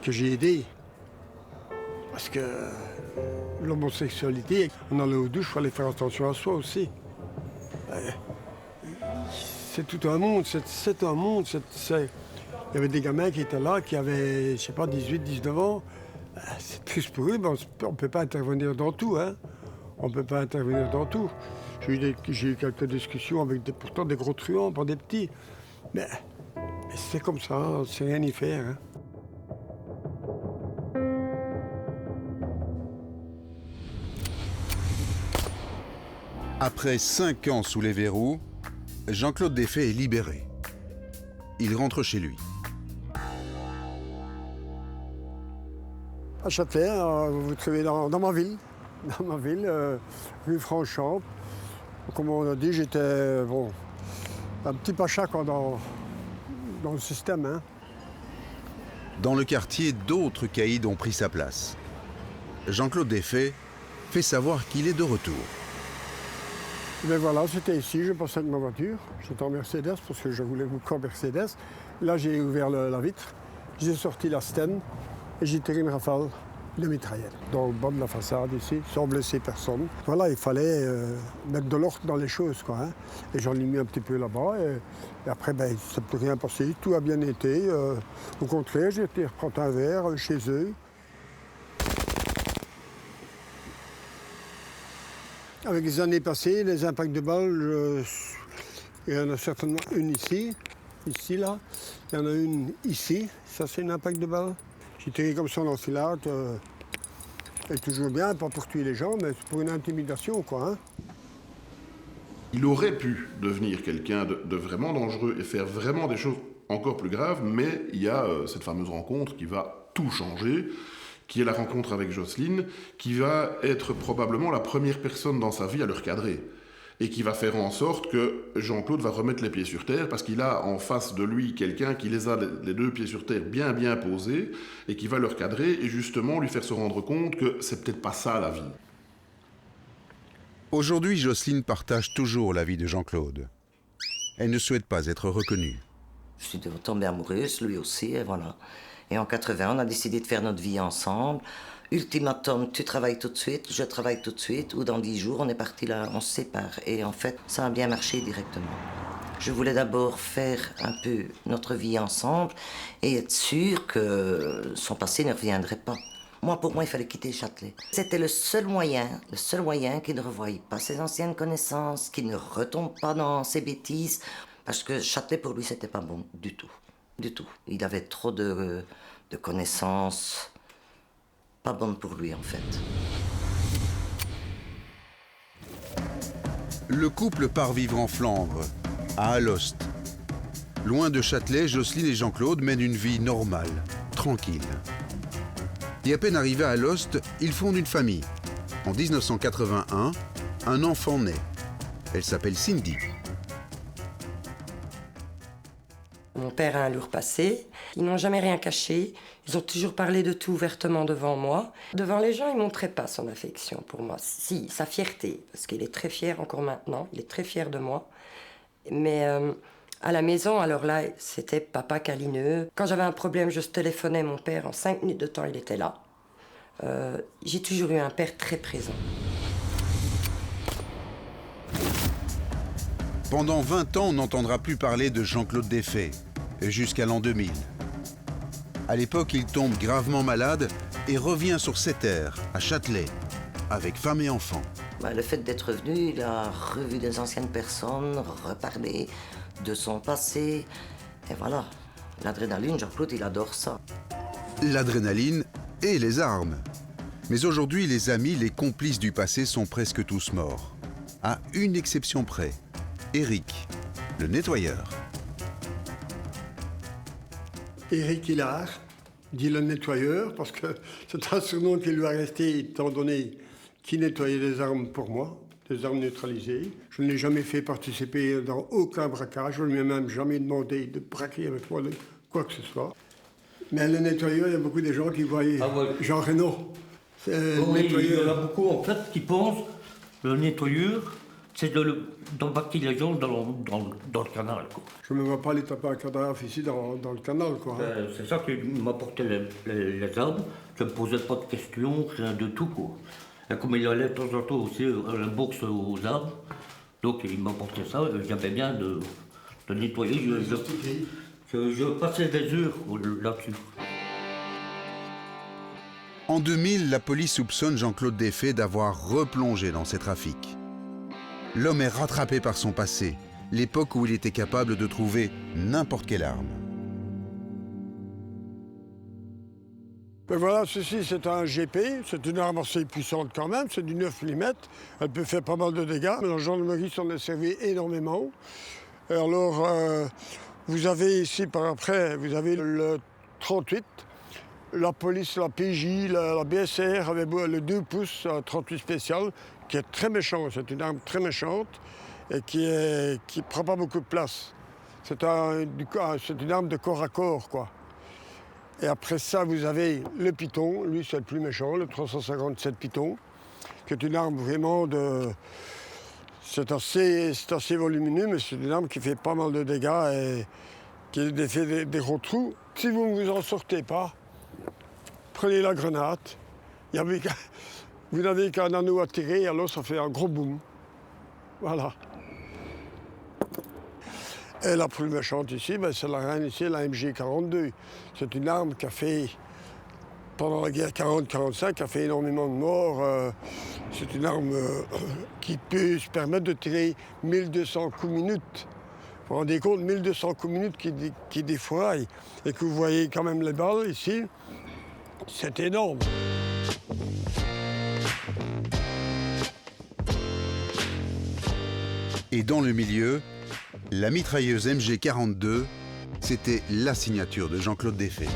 que j'ai aidés. Parce que l'homosexualité, on allait aux douches, il fallait faire attention à soi aussi. C'est tout un monde, c'est un monde. Il y avait des gamins qui étaient là, qui avaient, je sais pas, 18, 19 ans. C'est triste pour eux, mais on ne peut pas intervenir dans tout. Hein. On ne peut pas intervenir dans tout. J'ai eu quelques discussions avec pourtant des gros truands, pas des petits. Mais c'est comme ça, on ne sait rien y faire. Hein. Après 5 ans sous les verrous, Jean-Claude Desfaix est libéré. Il rentre chez lui. À Châtelet, vous vous trouvez dans ma ville, rue Franchamp. Comme on a dit, j'étais un petit pacha quoi, dans le système. Hein. Dans le quartier, d'autres caïds ont pris sa place. Jean-Claude Desfaix fait savoir qu'il est de retour. Mais voilà, c'était ici, je passais avec ma voiture. J'étais en Mercedes parce que je voulais beaucoup en Mercedes. Là, j'ai ouvert la vitre, j'ai sorti la stène et j'ai tiré une rafale de mitraillette dans le bas de la façade ici, sans blesser personne. Voilà, il fallait mettre de l'ordre dans les choses, quoi. Hein. Et j'en ai mis un petit peu là-bas. Et après, il ne s'est plus rien passé. Tout a bien été. Au contraire, j'ai été reprendre un verre chez eux. Avec les années passées, les impacts de balles, il y en a certainement une ici, là. Il y en a une ici, ça c'est un impact de balle. J'ai tiré comme ça en enfilade, et toujours bien, pas pour tuer les gens, mais c'est pour une intimidation, quoi. Hein. Il aurait pu devenir quelqu'un de vraiment dangereux et faire vraiment des choses encore plus graves, mais il y a cette fameuse rencontre qui va tout changer, qui est la rencontre avec Jocelyne, qui va être probablement la première personne dans sa vie à le recadrer. Et qui va faire en sorte que Jean-Claude va remettre les pieds sur terre, parce qu'il a en face de lui quelqu'un qui les a les 2 pieds sur terre bien posés, et qui va le recadrer, et justement lui faire se rendre compte que c'est peut-être pas ça la vie. Aujourd'hui, Jocelyne partage toujours la vie de Jean-Claude. Elle ne souhaite pas être reconnue. Je suis tombée amoureuse, lui aussi, et voilà. Et en 80, on a décidé de faire notre vie ensemble. Ultimatum, tu travailles tout de suite, je travaille tout de suite, ou dans 10 jours, on est parti là, on se sépare. Et en fait, ça a bien marché directement. Je voulais d'abord faire un peu notre vie ensemble et être sûre que son passé ne reviendrait pas. Pour moi, il fallait quitter Châtelet. C'était le seul moyen qu'il ne revoie pas ses anciennes connaissances, qu'il ne retombe pas dans ses bêtises, parce que Châtelet, pour lui, c'était pas bon du tout. Du tout. Il avait trop de connaissances pas bonnes pour lui, en fait. Le couple part vivre en Flandre, à Alost. Loin de Châtelet, Jocelyne et Jean-Claude mènent une vie normale, tranquille. Et à peine arrivés à Alost, ils fondent une famille. En 1981, un enfant naît. Elle s'appelle Cindy. Mon père a un lourd passé. Ils n'ont jamais rien caché. Ils ont toujours parlé de tout ouvertement devant moi. Devant les gens, il ne montrait pas son affection pour moi. Si, sa fierté, parce qu'il est très fier encore maintenant. Il est très fier de moi. Mais à la maison, alors là, c'était papa câlineux. Quand j'avais un problème, je téléphonais mon père. En 5 minutes de temps, il était là. J'ai toujours eu un père très présent. Pendant 20 ans, on n'entendra plus parler de Jean-Claude Desfaix, jusqu'à l'an 2000. À l'époque, il tombe gravement malade et revient sur ses terres, à Châtelet, avec femme et enfants. Le fait d'être venu, il a revu des anciennes personnes, reparlé de son passé. Et voilà, l'adrénaline, Jean-Claude, il adore ça. L'adrénaline et les armes. Mais aujourd'hui, les amis, les complices du passé sont presque tous morts. À une exception près. Eric, le nettoyeur. Eric Hillard, dit le nettoyeur, parce que c'est un surnom qui lui a resté étant donné qu'il nettoyait les armes pour moi. des armes neutralisées. Je ne l'ai jamais fait participer dans aucun braquage. Je ne lui ai même jamais demandé de braquer avec moi quoi que ce soit. Mais le nettoyeur, il y a beaucoup de gens qui voient Jean Reno. Oui, il y en a beaucoup en fait qui pensent que le nettoyeur, c'est d'embarquer les gens dans le canal. Quoi. Je ne me vois pas les taper un cadavre ici dans le canal. Quoi. C'est ça qui m'apportait les armes. Je ne me posais pas de questions, rien de tout. Quoi. Et comme il allait de temps en temps aussi à la bourse aux armes, donc il m'apportait ça, j'avais bien de nettoyer. Je passais des heures là-dessus. En 2000, la police soupçonne Jean-Claude Desfaits d'avoir replongé dans ces trafics. L'homme est rattrapé par son passé, l'époque où il était capable de trouver n'importe quelle arme. Ben voilà, ceci c'est un GP, c'est une arme assez puissante quand même, c'est du 9 mm, elle peut faire pas mal de dégâts. La gendarmerie s'en est servi énormément. Alors, vous avez ici par après, vous avez le 38, la police, la PJ, la BSR avait le 2 pouces 38 spécial, qui est très méchant, c'est une arme très méchante et qui prend pas beaucoup de place. C'est une arme de corps à corps, quoi. Et après ça, vous avez le Python, lui c'est le plus méchant, le 357 Python, qui est une arme vraiment de... C'est assez volumineux, mais c'est une arme qui fait pas mal de dégâts et qui fait des gros trous. Si vous ne vous en sortez pas, prenez la grenade. Vous n'avez qu'un anneau à tirer, alors ça fait un gros boom. Voilà. Et la plus méchante ici, ben, c'est la reine ici, la MG42. C'est une arme qui a fait, pendant la guerre 40-45, qui a fait énormément de morts. C'est une arme qui peut se permettre de tirer 1200 coups minutes. Vous vous rendez compte, 1200 coups minutes qui défouraillent. Et que vous voyez quand même les balles ici, c'est énorme. Et dans le milieu, la mitrailleuse MG42, c'était la signature de Jean-Claude Desfaits.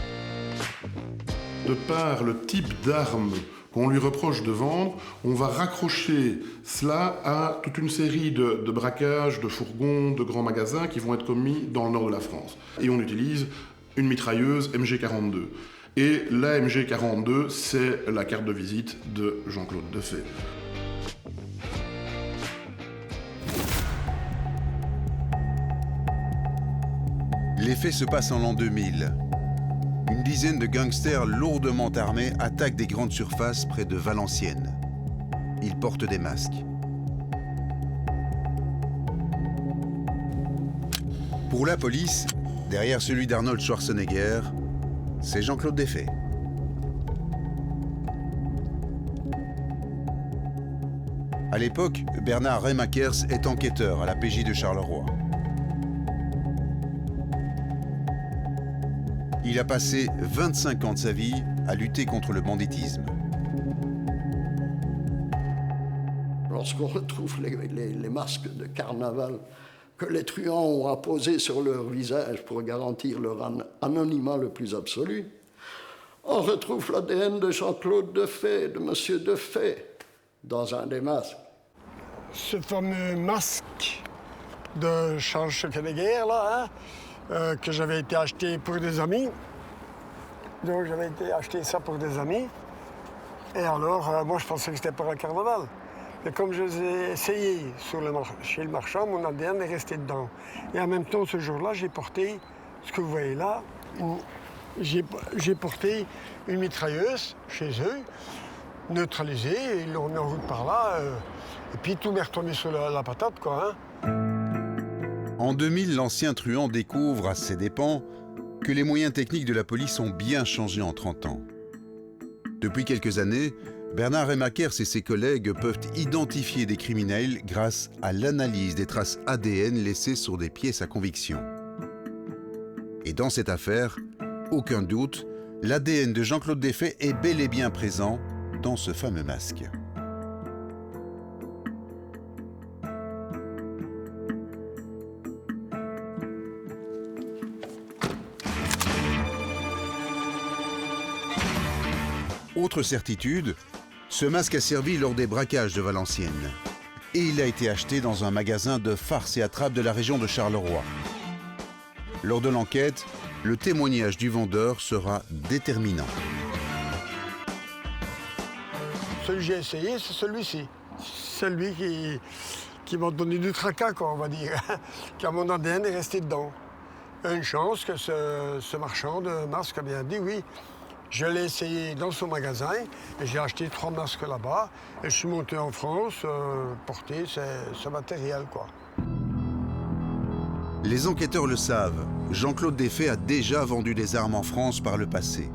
De par le type d'arme qu'on lui reproche de vendre, on va raccrocher cela à toute une série de braquages, de fourgons, de grands magasins qui vont être commis dans le nord de la France. Et on utilise une mitrailleuse MG42. Et la MG42, c'est la carte de visite de Jean-Claude Desfaits. Les faits se passent en l'an 2000. Une dizaine de gangsters lourdement armés attaquent des grandes surfaces près de Valenciennes. Ils portent des masques. Pour la police, derrière celui d'Arnold Schwarzenegger, c'est Jean-Claude Desfaits. À l'époque, Bernard Reymakers est enquêteur à la PJ de Charleroi. Il a passé 25 ans de sa vie à lutter contre le banditisme. Lorsqu'on retrouve les masques de carnaval que les truands ont apposés sur leur visage pour garantir leur anonymat le plus absolu, on retrouve l'ADN de Jean-Claude Desfaits, de M. Desfaits, dans un des masques. Ce fameux masque de Charles Schwarzenegger, là, que j'avais été acheté pour des amis. Donc j'avais été acheter ça pour des amis. Et alors, moi je pensais que c'était pour un carnaval. Mais comme je les ai essayés chez le marchand, mon ADN est resté dedans. Et en même temps, ce jour-là, j'ai porté, ce que vous voyez là, j'ai porté une mitrailleuse chez eux, neutralisée, et ils l'ont mis en route par là. Et puis tout m'est retombé sur la patate, quoi. En 2000, l'ancien truand découvre à ses dépens que les moyens techniques de la police ont bien changé en 30 ans. Depuis quelques années, Bernard Reymakers et ses collègues peuvent identifier des criminels grâce à l'analyse des traces ADN laissées sur des pièces à conviction. Et dans cette affaire, aucun doute, l'ADN de Jean-Claude Desfaits est bel et bien présent dans ce fameux masque. Autre certitude, ce masque a servi lors des braquages de Valenciennes. et il a été acheté dans un magasin de farces et attrapes de la région de Charleroi. Lors de l'enquête, le témoignage du vendeur sera déterminant. Celui que j'ai essayé, c'est celui-ci. Celui qui m'a donné du tracas, quoi, on va dire. Car mon ADN est resté dedans. Une chance que ce marchand de masques a bien dit oui. Je l'ai essayé dans son magasin et j'ai acheté 3 masques là-bas. Et je suis monté en France porter ce matériel, quoi. Les enquêteurs le savent, Jean-Claude Desfaix a déjà vendu des armes en France par le passé.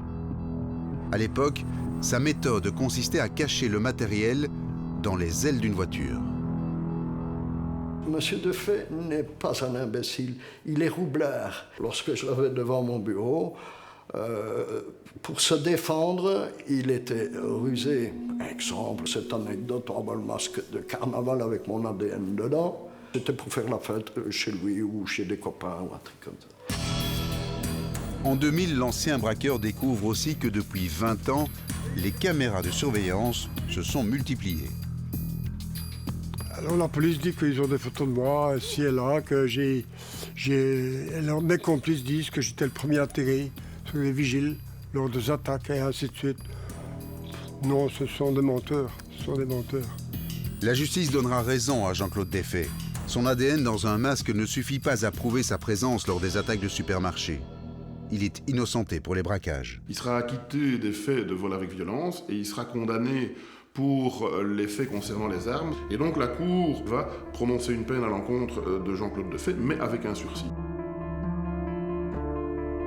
À l'époque, sa méthode consistait à cacher le matériel dans les ailes d'une voiture. Monsieur Desfaix n'est pas un imbécile, il est roublard. Lorsque je l'avais devant mon bureau, pour se défendre, il était rusé. Exemple, cette anecdote, on voit le masque de carnaval avec mon ADN dedans. C'était pour faire la fête chez lui ou chez des copains ou un truc comme ça. En 2000, l'ancien braqueur découvre aussi que depuis 20 ans, les caméras de surveillance se sont multipliées. Alors la police dit qu'ils ont des photos de moi, ci et là, que mes complices disent que j'étais le premier à tirer sur les vigiles lors des attaques et ainsi de suite. Non, ce sont des menteurs, La justice donnera raison à Jean-Claude Desfaix. Son ADN dans un masque ne suffit pas à prouver sa présence lors des attaques de supermarchés. Il est innocenté pour les braquages. Il sera acquitté des faits de vol avec violence et il sera condamné pour les faits concernant les armes. Et donc la Cour va prononcer une peine à l'encontre de Jean-Claude Desfaix, mais avec un sursis.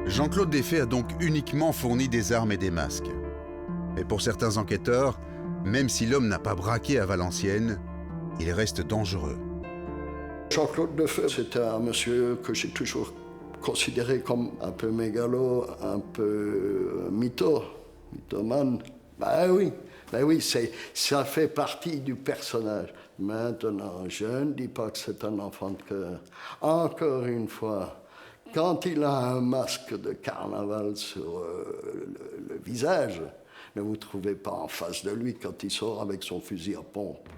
Jean-Claude Desfaix a donc uniquement fourni des armes et des masques. Mais pour certains enquêteurs, même si l'homme n'a pas braqué à Valenciennes, il reste dangereux. Jean-Claude Desfaix, c'était un monsieur que j'ai toujours considéré comme un peu mégalo, un peu mythomane. Ben oui, ça fait partie du personnage. Maintenant, je ne dis pas que c'est un enfant de cœur. Encore une fois, quand il a un masque de carnaval sur le visage, ne vous trouvez pas en face de lui quand il sort avec son fusil à pompe.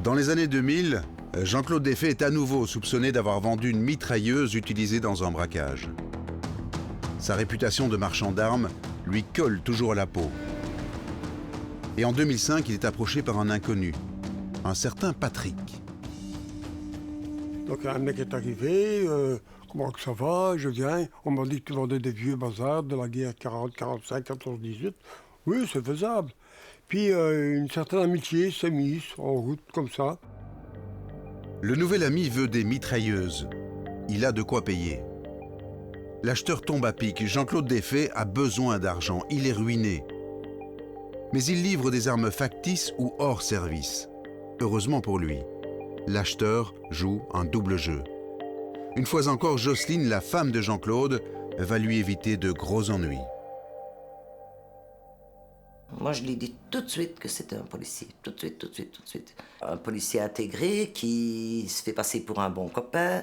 Dans les années 2000, Jean-Claude Desfaix est à nouveau soupçonné d'avoir vendu une mitrailleuse utilisée dans un braquage. Sa réputation de marchand d'armes lui colle toujours à la peau. Et en 2005, il est approché par un inconnu, un certain Patrick. Donc un mec est arrivé, comment que ça va, je viens, on m'a dit que tu vendais des vieux bazars de la guerre 40, 45, 14, 18. Oui, c'est faisable. Puis une certaine amitié s'est mise en route comme ça. Le nouvel ami veut des mitrailleuses. Il a de quoi payer. L'acheteur tombe à pic. Jean-Claude Desfaix a besoin d'argent. Il est ruiné. Mais il livre des armes factices ou hors service. Heureusement pour lui, l'acheteur joue un double jeu. Une fois encore, Jocelyne, la femme de Jean-Claude, va lui éviter de gros ennuis. Moi, je lui ai dit tout de suite que c'était un policier. Tout de suite. Un policier intégré qui se fait passer pour un bon copain,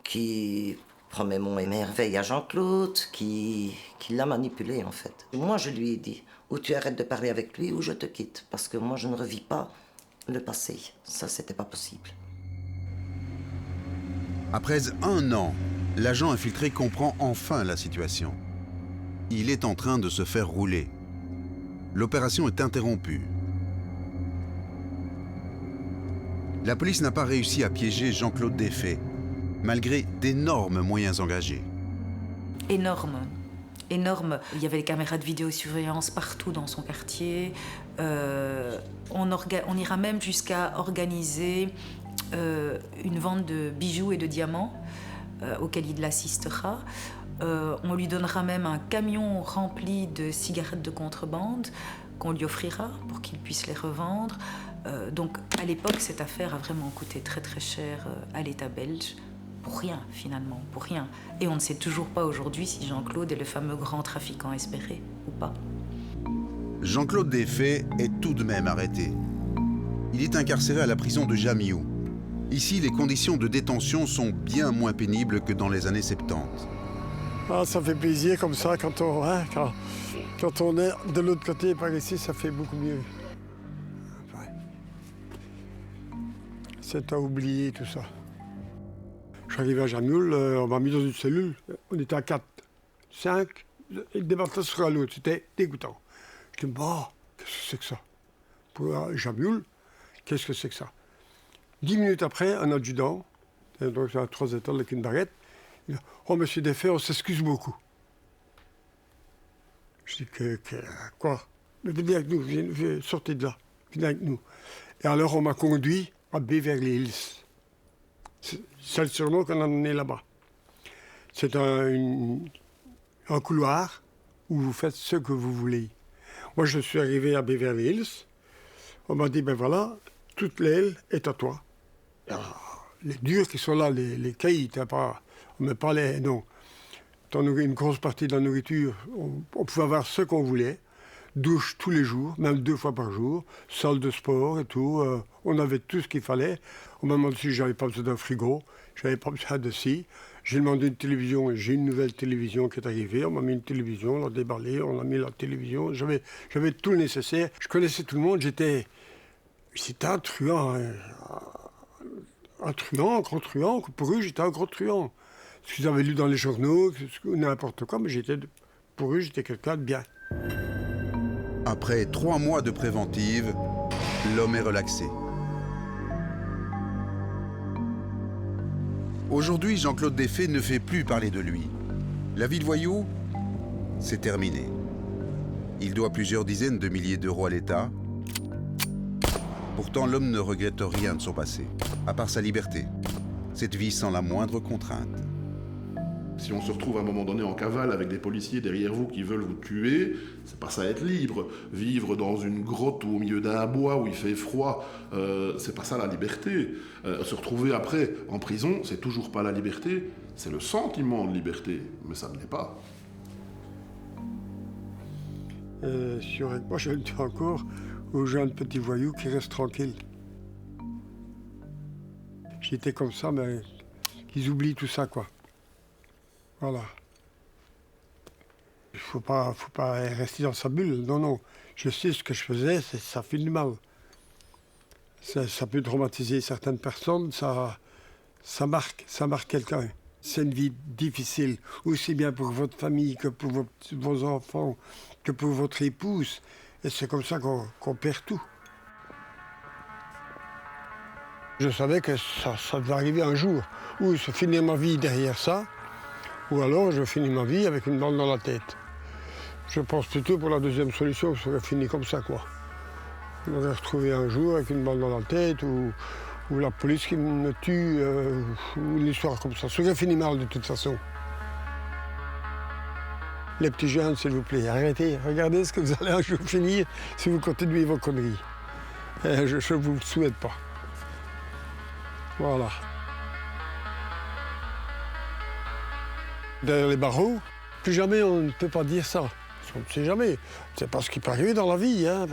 qui promet mon émerveil à Jean-Claude, qui l'a manipulé, en fait. Moi, je lui ai dit, ou tu arrêtes de parler avec lui, ou je te quitte. Parce que moi, je ne revis pas le passé. Ça, c'était pas possible. Après 1 an, l'agent infiltré comprend enfin la situation. Il est en train de se faire rouler. L'opération est interrompue. La police n'a pas réussi à piéger Jean-Claude Desfaix, malgré d'énormes moyens engagés. Énorme. Il y avait des caméras de vidéosurveillance partout dans son quartier. On ira même jusqu'à organiser une vente de bijoux et de diamants auquel il assistera. On lui donnera même un camion rempli de cigarettes de contrebande qu'on lui offrira pour qu'il puisse les revendre. Donc à l'époque, cette affaire a vraiment coûté très très cher à l'État belge. Pour rien, finalement, pour rien. Et on ne sait toujours pas aujourd'hui si Jean-Claude est le fameux grand trafiquant espéré ou pas. Jean-Claude Desfaix est tout de même arrêté. Il est incarcéré à la prison de Jamiou. Ici, les conditions de détention sont bien moins pénibles que dans les années 70. Ah, ça fait plaisir comme ça quand on est de l'autre côté par ici, ça fait beaucoup mieux. Ouais. C'est à oublier tout ça. Je suis arrivé à Jamioul, on m'a mis dans une cellule, on était à 4, 5, et des bateaux sur l'autre, c'était dégoûtant. Je me dis, bah, qu'est-ce que c'est que ça? Pour Jamioul, qu'est-ce que c'est que ça? 10 minutes après, un adjudant, donc à 3 étoiles avec une barrette, il dit, oh, monsieur Defay, on s'excuse beaucoup. Je dis, quoi? Mais venez avec nous, sortez de là, venez avec nous. Et alors, on m'a conduit à Beverly Hills. C'est le surnom qu'on a donné là-bas. C'est un couloir où vous faites ce que vous voulez. Moi, je suis arrivé à Beverly Hills. On m'a dit, ben voilà, toute l'aile est à toi. Alors, les durs qui sont là, les cailloux, on ne met pas les... Non. Une grosse partie de la nourriture, on pouvait avoir ce qu'on voulait. Douche tous les jours, même 2 fois par jour, salle de sport et tout. On avait tout ce qu'il fallait. On m'a demandé si j'avais pas besoin d'un frigo, j'avais pas besoin de ci. J'ai demandé une télévision et j'ai une nouvelle télévision qui est arrivée. On m'a mis une télévision, on l'a déballée, on a mis la télévision. J'avais tout le nécessaire. Je connaissais tout le monde. J'étais un truand. Un truand, un gros truand. Pour eux, j'étais un gros truand. Ce qu'ils avaient lu dans les journaux, n'importe quoi, mais pour eux, j'étais quelqu'un de bien. Après 3 mois de préventive, l'homme est relaxé. Aujourd'hui, Jean-Claude Defay ne fait plus parler de lui. La vie de voyou, c'est terminé. Il doit plusieurs dizaines de milliers d'euros à l'État. Pourtant, l'homme ne regrette rien de son passé, à part sa liberté. Cette vie sans la moindre contrainte. Si on se retrouve à un moment donné en cavale avec des policiers derrière vous qui veulent vous tuer, c'est pas ça être libre. Vivre dans une grotte ou au milieu d'un bois où il fait froid, c'est pas ça la liberté. Se retrouver après en prison, c'est toujours pas la liberté, c'est le sentiment de liberté, mais ça ne l'est pas. Moi, je le dis encore aux jeunes petits voyous qui restent tranquilles. J'étais comme ça, mais qu'ils oublient tout ça, quoi. Voilà. Il ne faut pas rester dans sa bulle. Non, non. Je sais ce que je faisais, ça fait du mal. Ça peut traumatiser certaines personnes, ça marque quelqu'un. C'est une vie difficile, aussi bien pour votre famille que pour vos enfants, que pour votre épouse. Et c'est comme ça qu'on perd tout. Je savais que ça devait arriver un jour où je finis ma vie derrière ça, ou alors je finis ma vie avec une balle dans la tête. Je pense plutôt pour la deuxième solution, ça aurait fini comme ça, quoi. Je m'aurais retrouvé un jour avec une balle dans la tête, ou la police qui me tue, ou une histoire comme ça. Ça aurait fini mal de toute façon. Les petits jeunes, s'il vous plaît, arrêtez, regardez ce que vous allez un jour finir si vous continuez vos conneries. Je ne vous le souhaite pas. Voilà. Derrière les barreaux, plus jamais on ne peut pas dire ça. On ne sait jamais. C'est pas ce qui peut arriver dans la vie, hein.